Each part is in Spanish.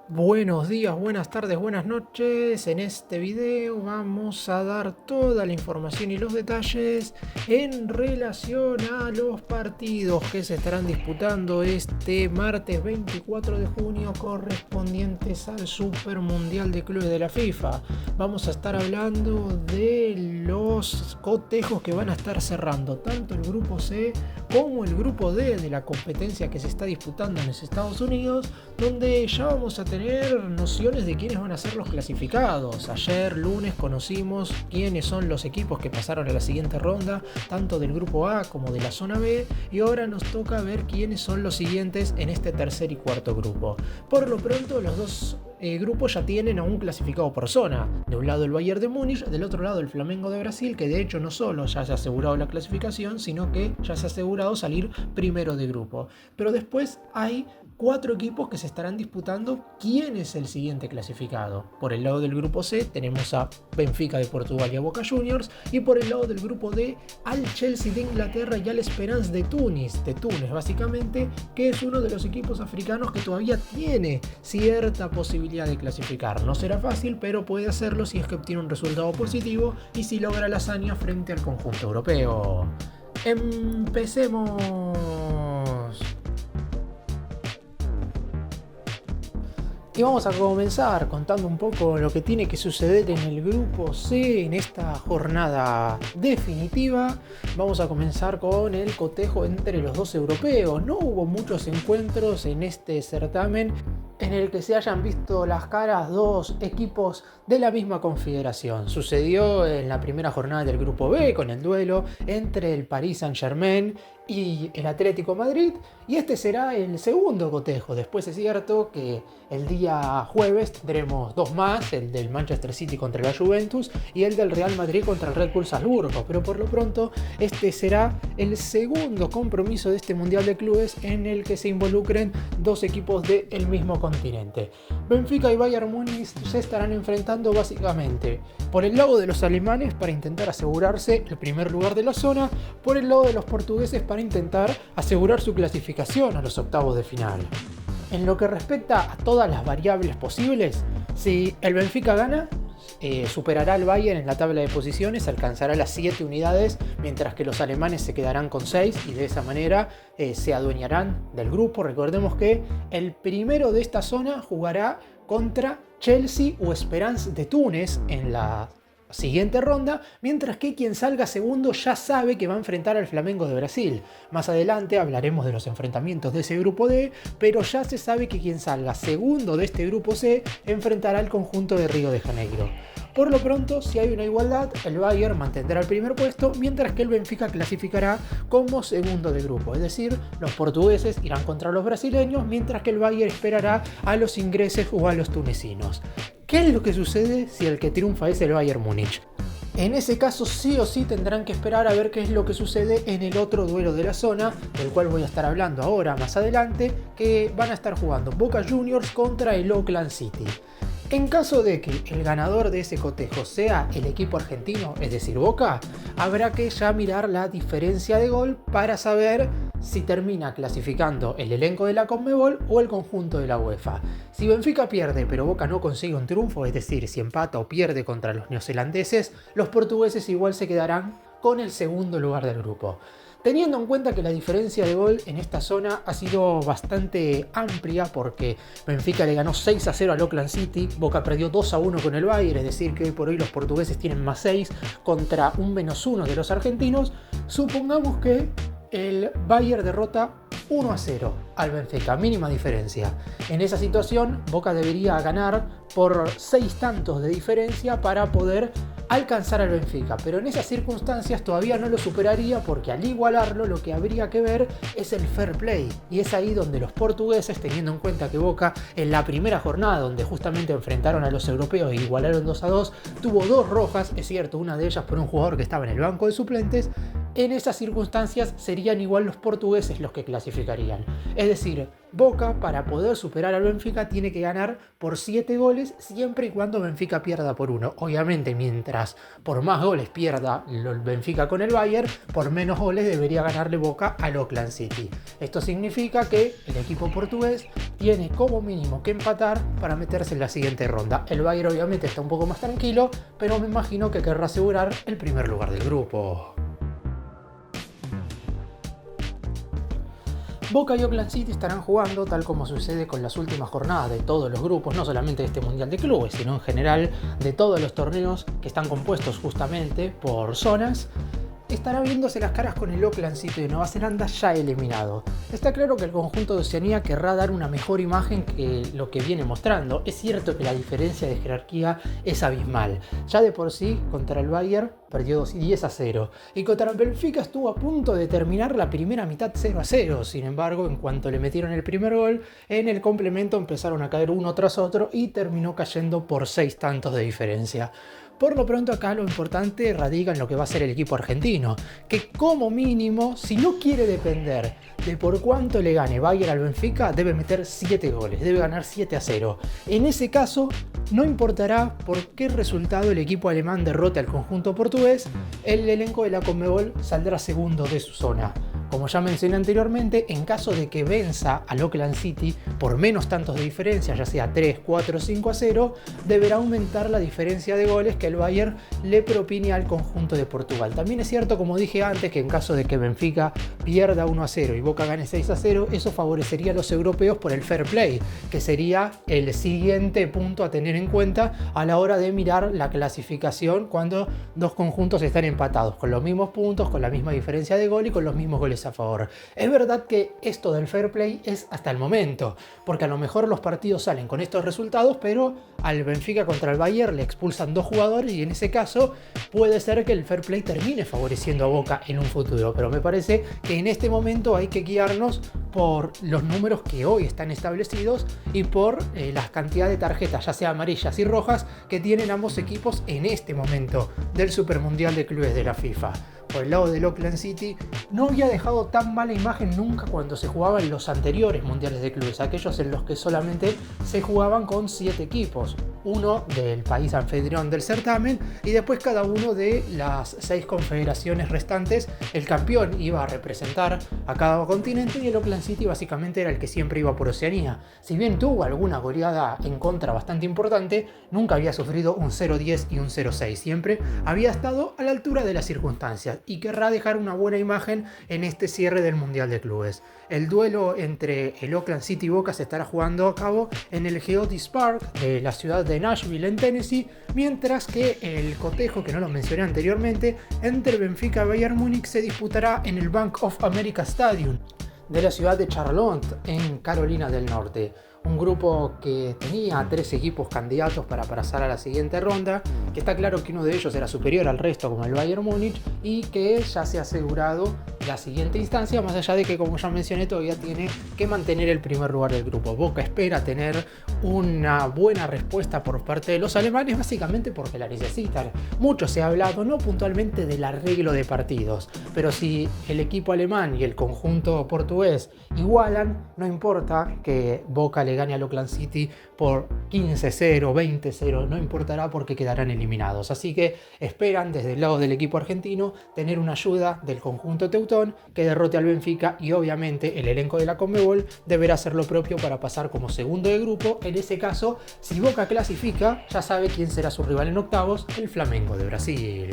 Buenos días, buenas tardes, buenas noches. En este video vamos a dar toda la información y los detalles en relación a los partidos que se estarán disputando este martes 24 de junio correspondientes al Super Mundial de Clubes de la FIFA. Vamos a estar hablando de los cotejos que van a estar cerrando tanto el grupo C como el grupo D de la competencia que se está disputando en los Estados Unidos, donde ya vamos a tener nociones de quiénes van a ser los clasificados. Ayer lunes conocimos quiénes son los equipos que pasaron a la siguiente ronda, tanto del grupo A como de la zona B, y ahora nos toca ver quiénes son los siguientes en este tercer y cuarto grupo. Por lo pronto los dos grupos ya tienen a un clasificado por zona. De un lado el Bayern de Múnich, del otro lado el Flamengo de Brasil, que de hecho no solo ya se ha asegurado la clasificación, sino que ya se ha asegurado salir primero de grupo. Pero después hay 4 equipos que se estarán disputando quién es el siguiente clasificado. Por el lado del grupo C tenemos a Benfica de Portugal y a Boca Juniors, y por el lado del grupo D al Chelsea de Inglaterra y al Esperance de Túnez básicamente, que es uno de los equipos africanos que todavía tiene cierta posibilidad de clasificar. No será fácil, pero puede hacerlo si es que obtiene un resultado positivo y si logra la hazaña frente al conjunto europeo. Empecemos. Y vamos a comenzar contando un poco lo que tiene que suceder en el grupo C en esta jornada definitiva. Vamos a comenzar con el cotejo entre los dos europeos. No hubo muchos encuentros en este certamen en el que se hayan visto las caras dos equipos de la misma confederación. Sucedió en la primera jornada del grupo B con el duelo entre el Paris Saint-Germain y el Atlético Madrid, y este será el segundo cotejo. Después es cierto que el día jueves tendremos dos más, el del Manchester City contra la Juventus y el del Real Madrid contra el Red Bull Salzburgo, pero por lo pronto este será el segundo compromiso de este Mundial de Clubes en el que se involucren dos equipos del mismo continente. Benfica y Bayern Múnich se estarán enfrentando básicamente por el lado de los alemanes para intentar asegurarse el primer lugar de la zona, por el lado de los portugueses para intentar asegurar su clasificación a los octavos de final. En lo que respecta a todas las variables posibles, si el Benfica gana, superará al Bayern en la tabla de posiciones, alcanzará las 7 unidades, mientras que los alemanes se quedarán con 6 y de esa manera se adueñarán del grupo. Recordemos que el primero de esta zona jugará contra Chelsea o Esperance de Túnez en la siguiente ronda, mientras que quien salga segundo ya sabe que va a enfrentar al Flamengo de Brasil. Más adelante hablaremos de los enfrentamientos de ese grupo D, pero ya se sabe que quien salga segundo de este grupo C enfrentará al conjunto de Río de Janeiro. Por lo pronto, si hay una igualdad, el Bayern mantendrá el primer puesto, mientras que el Benfica clasificará como segundo de grupo. Es decir, los portugueses irán contra los brasileños, mientras que el Bayern esperará a los ingleses o a los tunecinos. ¿Qué es lo que sucede si el que triunfa es el Bayern Múnich? En ese caso sí o sí tendrán que esperar a ver qué es lo que sucede en el otro duelo de la zona, del cual voy a estar hablando ahora más adelante, que van a estar jugando Boca Juniors contra el Auckland City. En caso de que el ganador de ese cotejo sea el equipo argentino, es decir, Boca, habrá que ya mirar la diferencia de gol para saber si termina clasificando el elenco de la Conmebol o el conjunto de la UEFA. Si Benfica pierde pero Boca no consigue un triunfo, es decir, si empata o pierde contra los neozelandeses, los portugueses igual se quedarán con el segundo lugar del grupo. Teniendo en cuenta que la diferencia de gol en esta zona ha sido bastante amplia, porque Benfica le ganó 6-0 al Auckland City, Boca perdió 2-1 con el Bayern, es decir que hoy por hoy los portugueses tienen más 6 contra un -1 de los argentinos, supongamos que el Bayern derrota 1-0 al Benfica, mínima diferencia. En esa situación, Boca debería ganar por 6 tantos de diferencia para poder alcanzar al Benfica, pero en esas circunstancias todavía no lo superaría, porque al igualarlo lo que habría que ver es el fair play, y es ahí donde los portugueses, teniendo en cuenta que Boca en la primera jornada donde justamente enfrentaron a los europeos e igualaron 2-2, tuvo 2 rojas, es cierto, una de ellas por un jugador que estaba en el banco de suplentes, En esas circunstancias serían igual los portugueses los que clasificarían. Es decir, Boca, para poder superar al Benfica, tiene que ganar por 7 goles siempre y cuando Benfica pierda por 1. Obviamente, mientras por más goles pierda el Benfica con el Bayern, por menos goles debería ganarle Boca al Auckland City. Esto significa que el equipo portugués tiene como mínimo que empatar para meterse en la siguiente ronda. El Bayern obviamente está un poco más tranquilo, pero me imagino que querrá asegurar el primer lugar del grupo. Boca y Auckland City estarán jugando, tal como sucede con las últimas jornadas de todos los grupos, no solamente de este Mundial de Clubes, sino en general de todos los torneos que están compuestos justamente por zonas. Estará viéndose las caras con el Auckland City de Nueva Zelanda ya eliminado. Está claro que el conjunto de Oceanía querrá dar una mejor imagen que lo que viene mostrando. Es cierto que la diferencia de jerarquía es abismal. Ya de por sí, contra el Bayern perdió 10-0. Y contra el Benfica estuvo a punto de terminar la primera mitad 0-0. Sin embargo, en cuanto le metieron el primer gol, en el complemento empezaron a caer uno tras otro y terminó cayendo por 6 tantos de diferencia. Por lo pronto acá lo importante radica en lo que va a ser el equipo argentino, que como mínimo, si no quiere depender de por cuánto le gane Bayern al Benfica, debe meter 7 goles, debe ganar 7-0. En ese caso, no importará por qué resultado el equipo alemán derrote al conjunto portugués, el elenco de la Conmebol saldrá segundo de su zona. Como ya mencioné anteriormente, en caso de que venza al Auckland City por menos tantos de diferencia, ya sea 3, 4, 5-0, deberá aumentar la diferencia de goles que el Bayern le propine al conjunto de Portugal. También es cierto, como dije antes, que en caso de que Benfica pierda 1-0 y Boca gane 6-0, eso favorecería a los europeos por el fair play, que sería el siguiente punto a tener en cuenta a la hora de mirar la clasificación cuando dos conjuntos están empatados, con los mismos puntos, con la misma diferencia de gol y con los mismos goles a favor. Es verdad que esto del fair play es hasta el momento, porque a lo mejor los partidos salen con estos resultados, pero al Benfica contra el Bayern le expulsan 2 jugadores y en ese caso puede ser que el fair play termine favoreciendo a Boca en un futuro, pero me parece que en este momento hay que guiarnos por los números que hoy están establecidos y por las cantidades de tarjetas, ya sea amarillas y rojas, que tienen ambos equipos en este momento del Supermundial de Clubes de la FIFA. Por el lado del Auckland City, no había dejado tan mala imagen nunca cuando se jugaban los anteriores mundiales de clubes, aquellos en los que solamente se jugaban con 7 equipos, uno del país anfitrión del certamen y después cada uno de las 6 confederaciones restantes. El campeón iba a representar a cada continente y el Auckland City básicamente era el que siempre iba por Oceanía. Si bien tuvo alguna goleada en contra bastante importante, nunca había sufrido un 0-10 y un 0-6, siempre había estado a la altura de las circunstancias y querrá dejar una buena imagen en este cierre del Mundial de Clubes. El duelo entre el Auckland City y Boca se estará jugando a cabo en el Geodis Park de la ciudad de Nashville en Tennessee, mientras que el cotejo, que no lo mencioné anteriormente, entre Benfica y Bayern Múnich se disputará en el Bank of America Stadium de la ciudad de Charlotte en Carolina del Norte. Un grupo que tenía 3 equipos candidatos para pasar a la siguiente ronda, que está claro que uno de ellos era superior al resto como el Bayern Múnich y que ya se ha asegurado la siguiente instancia, más allá de que, como ya mencioné, todavía tiene que mantener el primer lugar del grupo. Boca espera tener una buena respuesta por parte de los alemanes, básicamente porque la necesitan. Mucho se ha hablado, no puntualmente del arreglo de partidos, pero si el equipo alemán y el conjunto portugués igualan, no importa que Boca le gane al Auckland City por 15-0, 20-0, no importará porque quedarán eliminados. Así que esperan desde el lado del equipo argentino tener una ayuda del conjunto teutón que derrote al Benfica y obviamente el elenco de la Conmebol deberá hacer lo propio para pasar como segundo de grupo. En ese caso, si Boca clasifica, ya sabe quién será su rival en octavos, el Flamengo de Brasil.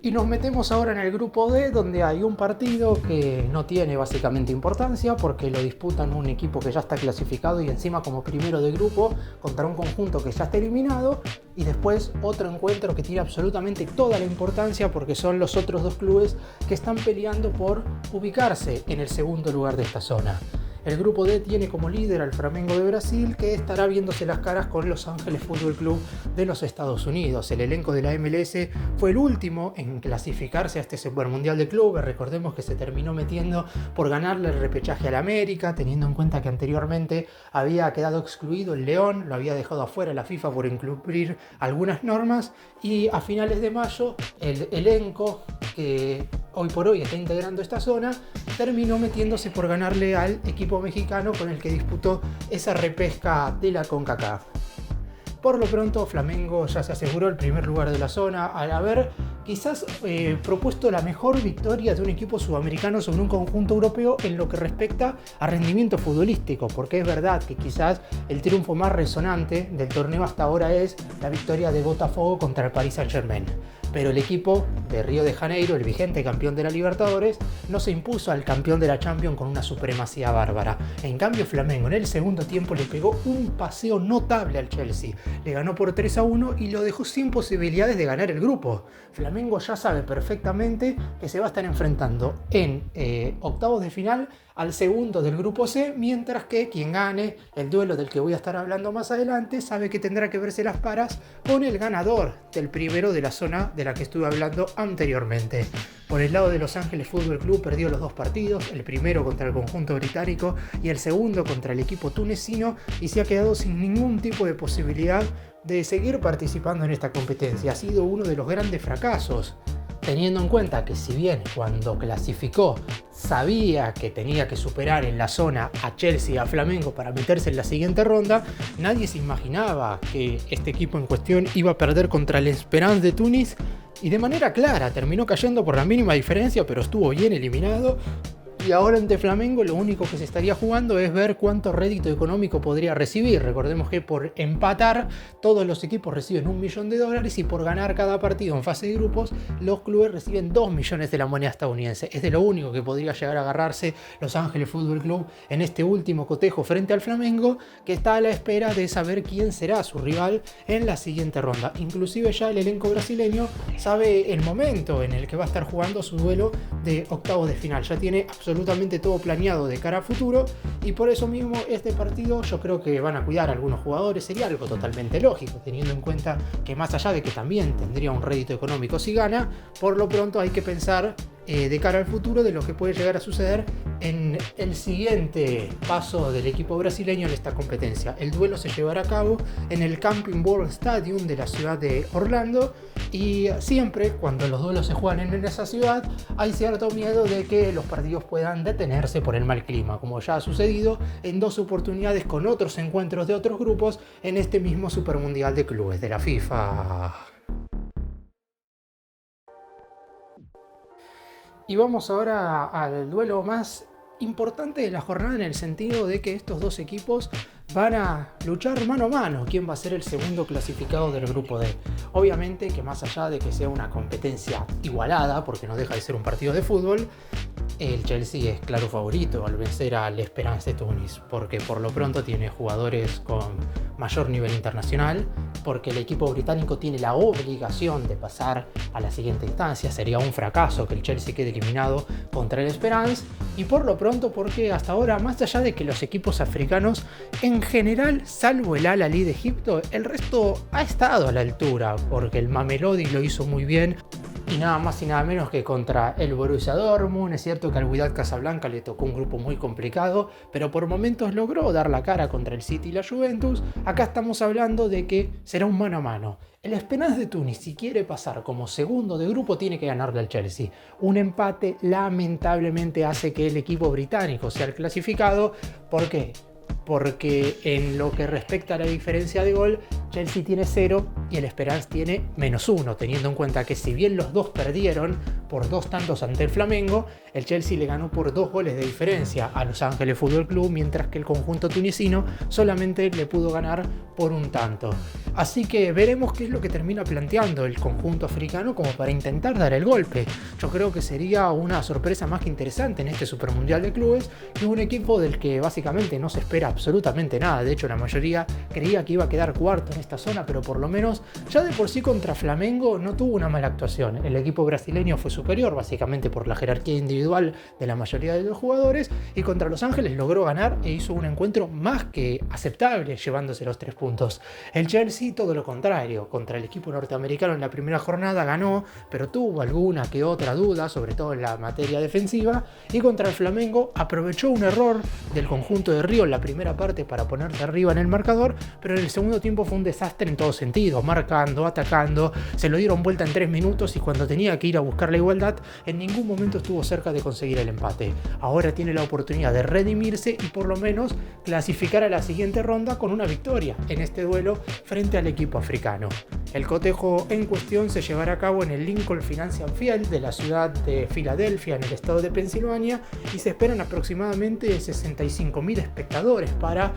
Y nos metemos ahora en el grupo D, donde hay un partido que no tiene básicamente importancia porque lo disputan un equipo que ya está clasificado y encima como primero de grupo contra un conjunto que ya está eliminado, y después otro encuentro que tiene absolutamente toda la importancia porque son los otros 2 clubes que están peleando por ubicarse en el segundo lugar de esta zona. El grupo D tiene como líder al Flamengo de Brasil, que estará viéndose las caras con Los Ángeles Fútbol Club de los Estados Unidos. El elenco de la MLS fue el último en clasificarse a este Supermundial de Clubes. Recordemos que se terminó metiendo por ganarle el repechaje al América, teniendo en cuenta que anteriormente había quedado excluido el León, lo había dejado afuera la FIFA por incumplir algunas normas, y a finales de mayo el elenco que hoy por hoy está integrando esta zona terminó metiéndose por ganarle al equipo mexicano con el que disputó esa repesca de la CONCACAF. Por lo pronto, Flamengo ya se aseguró el primer lugar de la zona al haber quizás propuesto la mejor victoria de un equipo sudamericano sobre un conjunto europeo en lo que respecta a rendimiento futbolístico, porque es verdad que quizás el triunfo más resonante del torneo hasta ahora es la victoria de Botafogo contra el Paris Saint-Germain. Pero el equipo de Río de Janeiro, el vigente campeón de la Libertadores, no se impuso al campeón de la Champions con una supremacía bárbara. En cambio, Flamengo en el segundo tiempo le pegó un paseo notable al Chelsea. Le ganó por 3-1 y lo dejó sin posibilidades de ganar el grupo. Flamengo ya sabe perfectamente que se va a estar enfrentando en octavos de final al segundo del grupo C, mientras que quien gane el duelo del que voy a estar hablando más adelante sabe que tendrá que verse las caras con el ganador del primero de la zona de la que estuve hablando anteriormente. Por el lado de Los Ángeles Fútbol Club perdió los dos partidos, el primero contra el conjunto británico y el segundo contra el equipo tunecino, y se ha quedado sin ningún tipo de posibilidad de seguir participando en esta competencia. Ha sido uno de los grandes fracasos, teniendo en cuenta que si bien cuando clasificó sabía que tenía que superar en la zona a Chelsea y a Flamengo para meterse en la siguiente ronda, nadie se imaginaba que este equipo en cuestión iba a perder contra el Esperance de Túnez, y de manera clara terminó cayendo por la mínima diferencia, pero estuvo bien eliminado. Y ahora ante Flamengo lo único que se estaría jugando es ver cuánto rédito económico podría recibir. Recordemos que por empatar todos los equipos reciben $1 millón y por ganar cada partido en fase de grupos los clubes reciben 2 millones de la moneda estadounidense. Es de lo único que podría llegar a agarrarse Los Ángeles Fútbol Club en este último cotejo frente al Flamengo, que está a la espera de saber quién será su rival en la siguiente ronda. Inclusive ya el elenco brasileño sabe el momento en el que va a estar jugando su duelo de octavos de final. Ya tiene absolutamente todo planeado de cara a futuro, y por eso mismo este partido yo creo que van a cuidar a algunos jugadores. Sería algo totalmente lógico, teniendo en cuenta que más allá de que también tendría un rédito económico si gana, por lo pronto hay que pensar de cara al futuro de lo que puede llegar a suceder en el siguiente paso del equipo brasileño en esta competencia. El duelo se llevará a cabo en el Camping World Stadium de la ciudad de Orlando, y siempre cuando los duelos se juegan en esa ciudad hay cierto miedo de que los partidos puedan detenerse por el mal clima, como ya ha sucedido en dos oportunidades con otros encuentros de otros grupos en este mismo Supermundial de Clubes de la FIFA. Y vamos ahora al duelo más importante de la jornada, en el sentido de que estos dos equipos van a luchar mano a mano quién va a ser el segundo clasificado del grupo D. Obviamente que más allá de que sea una competencia igualada, porque no deja de ser un partido de fútbol, el Chelsea es claro favorito al vencer al Esperance de Túnez, porque por lo pronto tiene jugadores con mayor nivel internacional, porque el equipo británico tiene la obligación de pasar a la siguiente instancia. Sería un fracaso que el Chelsea quede eliminado contra el Esperance, y por lo pronto porque hasta ahora, más allá de que los equipos africanos en general, salvo el Al-Ahly de Egipto, el resto ha estado a la altura, porque el Mamelodi lo hizo muy bien, y nada más y nada menos que contra el Borussia Dortmund. Es cierto que al Wydad Casablanca le tocó un grupo muy complicado, pero por momentos logró dar la cara contra el City y la Juventus. Acá estamos hablando de que será un mano a mano. El Esperance de Túnez, si quiere pasar como segundo de grupo, tiene que ganarle al Chelsea. Un empate lamentablemente hace que el equipo británico sea el clasificado. ¿Por qué? Porque en lo que respecta a la diferencia de gol, Chelsea tiene 0 y el Esperance tiene -1, teniendo en cuenta que si bien los dos perdieron por 2 tantos ante el Flamengo, el Chelsea le ganó por 2 goles de diferencia a Los Ángeles Fútbol Club, mientras que el conjunto tunecino solamente le pudo ganar por 1 tanto. Así que veremos qué es lo que termina planteando el conjunto africano como para intentar dar el golpe. Yo creo que sería una sorpresa más que interesante en este Supermundial de Clubes, y un equipo del que básicamente no se espera absolutamente nada. De hecho, la mayoría creía que iba a quedar cuarto en esta zona, pero por lo menos ya de por sí contra Flamengo no tuvo una mala actuación. El equipo brasileño fue superior, básicamente por la jerarquía individual de la mayoría de los jugadores, y contra Los Ángeles logró ganar e hizo un encuentro más que aceptable, llevándose los 3 puntos. El Chelsea, todo lo contrario, contra el equipo norteamericano en la primera jornada ganó, pero tuvo alguna que otra duda, sobre todo en la materia defensiva, y contra el Flamengo aprovechó un error del conjunto de Río en la primera parte para ponerse arriba en el marcador, pero en el segundo tiempo fue un desastre en todo sentido, marcando, atacando, se lo dieron vuelta en 3 minutos y cuando tenía que ir a buscar la igualdad, en ningún momento estuvo cerca de conseguir el empate. Ahora tiene la oportunidad de redimirse y por lo menos clasificar a la siguiente ronda con una victoria en este duelo frente al equipo africano. El cotejo en cuestión se llevará a cabo en el Lincoln Financial Field de la ciudad de Filadelfia, en el estado de Pensilvania, y se esperan aproximadamente 65.000 espectadores para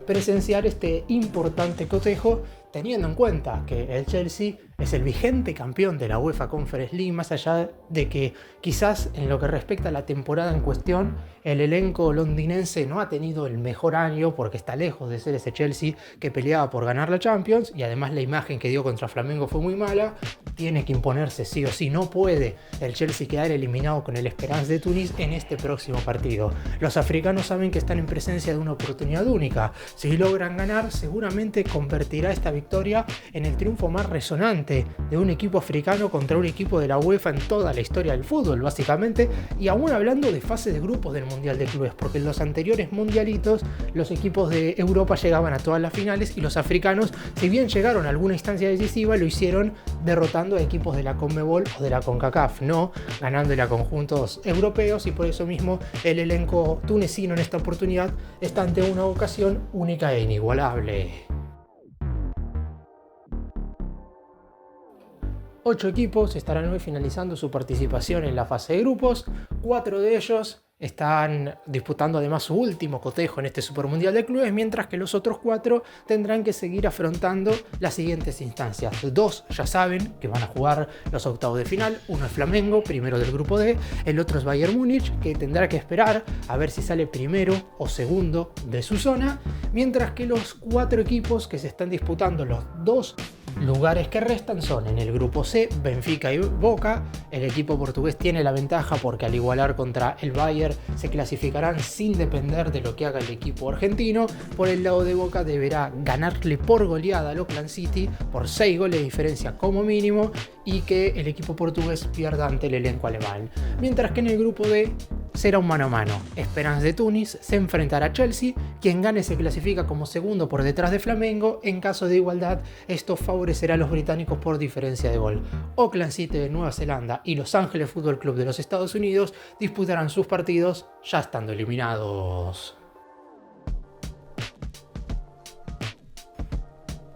presenciar este importante cotejo, teniendo en cuenta que el Chelsea es el vigente campeón de la UEFA Conference League, más allá de que quizás en lo que respecta a la temporada en cuestión, el elenco londinense no ha tenido el mejor año porque está lejos de ser ese Chelsea que peleaba por ganar la Champions, y además la imagen que dio contra Flamengo fue muy mala. Tiene que imponerse sí o sí, no puede el Chelsea quedar eliminado con el Esperance de Túnez en este próximo partido. Los africanos saben que están en presencia de una oportunidad única. Si logran ganar, seguramente convertirá esta victoria en el triunfo más resonante de un equipo africano contra un equipo de la UEFA en toda la historia del fútbol, básicamente, y aún hablando de fase de grupos del Mundial de Clubes, porque en los anteriores mundialitos los equipos de Europa llegaban a todas las finales y los africanos, si bien llegaron a alguna instancia decisiva, lo hicieron derrotando a equipos de la CONMEBOL o de la CONCACAF, no ganándole a conjuntos europeos, y por eso mismo el elenco tunecino en esta oportunidad está ante una ocasión única e inigualable. 8 equipos estarán hoy finalizando su participación en la fase de grupos. 4 de ellos están disputando además su último cotejo en este Supermundial de Clubes, mientras que los otros 4 tendrán que seguir afrontando las siguientes instancias. 2 ya saben que van a jugar los octavos de final. Uno es Flamengo, primero del grupo D. El otro es Bayern Múnich, que tendrá que esperar a ver si sale primero o segundo de su zona. Mientras que los 4 equipos que se están disputando los 2 lugares que restan son en el grupo C, Benfica y Boca. El equipo portugués tiene la ventaja porque al igualar contra el Bayern se clasificarán sin depender de lo que haga el equipo argentino. Por el lado de Boca deberá ganarle por goleada al Auckland City por 6 goles de diferencia como mínimo, y que el equipo portugués pierda ante el elenco alemán. Mientras que en el grupo D será un mano a mano. Esperance de Túnez se enfrentará a Chelsea. Quien gane se clasifica como segundo por detrás de Flamengo. En caso de igualdad, esto favorecerá a los británicos por diferencia de gol. Auckland City de Nueva Zelanda y Los Ángeles Fútbol Club de los Estados Unidos disputarán sus partidos ya estando eliminados.